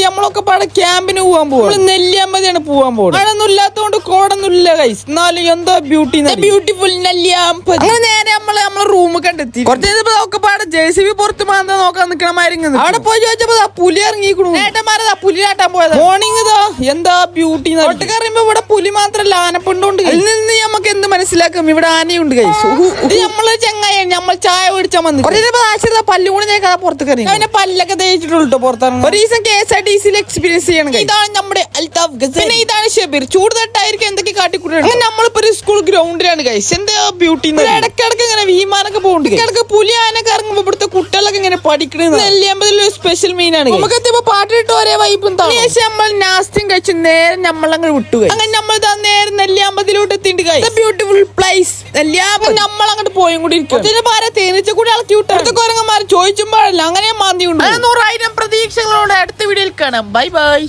നമ്മളൊക്കെ പാടെ ക്യാമ്പിന് പോവാൻ പോവാ. നെല്ലിയാമ്പതിയാണ് പോവാൻ പോകുന്നത്. മഴയൊന്നും ഇല്ലാത്തതുകൊണ്ട് കോടൊന്നും ഇല്ല ഗൈസ്. എന്നാലും എന്തോ ബ്യൂട്ടിഫുൾ നെല്ലിയാമ്പതി. അങ്ങനെ നേരെ നമ്മളെ റൂം കണ്ടെത്തി. കുറച്ച് ഒക്കെ പാടെ JCB പുറത്ത് മാന്താ നോക്കാൻ നിക്കണമായിരുന്നു. അവിടെ പോയി ചോദിച്ചപ്പോ പുലി ഇറങ്ങിക്കണു. ഏട്ടന്മാരതാ പുലി കാട്ടാൻ പോയത്. മോർണിംഗ് ഇതാ എന്താ ബ്യൂട്ടി. ഒട്ടക്കറിയുമ്പോ ഇവിടെ പുലി മാത്രല്ല ആനപ്പുണ്ടുണ്ട്. ഇതിൽ നിന്ന് നമുക്ക് എന്ത് മനസ്സിലാക്കും? ഇവിടെ ആനയുണ്ട് ഗൈസ്. നമ്മള് ചങ്ങായാണ്. നമ്മൾ ചായ മേടിച്ചാൽ വന്നു. കുറച്ച് പല്ലുകൂടി തേക്കാതെ പുറത്ത് കയറി. അതിനെ പല്ലൊക്കെ തേച്ചിട്ടുള്ളൂ പുറത്താണ്. ഒരു ദിവസം KSRTC എക്സ്പീരിയൻസ് ചെയ്യണം. ഇതാണ് നമ്മുടെ അൽതാഫ് ഗസൽ. പിന്നെ ഇതാണ് ഷബീർ. ചൂട് തട്ടായിരിക്കും എന്തൊക്കെ കാട്ടിക്കൂടുക. നമ്മളിപ്പോ ഒരു സ്കൂൾ ഗ്രൗണ്ടിലാണ് ഗൈസ്. എന്താ ബ്യൂട്ടി. ഇടക്കിടക്ക് ഇങ്ങനെ വിമാനൊക്കെ പോകുന്നുണ്ട്. ഇടക്ക് പുലി ആനൊക്കെ ഇറങ്ങുമ്പോ ഇവിടുത്തെ കുട്ടികളൊക്കെ ഇങ്ങനെ പഠിക്കണത്. നെല്ലിയാമ്പതിൽ ഒരു സ്പെഷ്യൽ മീനാണ്. നമുക്ക് എത്തിയപ്പോ പാട്ടിട്ട് ഒരേ വൈബും നമ്മൾ നാസ്തിയും കഴിച്ച് നേരെ നമ്മളങ്ങ് വിട്ടുകയും അങ്ങനെ നമ്മൾ നേരെ നെല്ലിയാമ്പതിലോട്ട് എത്തിയിട്ട് ബ്യൂട്ടിഫുൾ പ്ലേസ് നെല്ലിയാമ്പതി. നമ്മൾ അങ്ങോട്ട് പോയും കൂടി ഇരിക്കും. തേനീച്ച കൂടി ഇളക്കി വിട്ടു. കൊരങ്ങന്മാർ ചോദിച്ചുമ്പോഴല്ല അങ്ങനെ മാന്തി ഉണ്ട്. 100,000 പ്രതീക്ഷകളോടെ അടുത്ത വീഡിയോയിൽ കാണാം. Bye bye.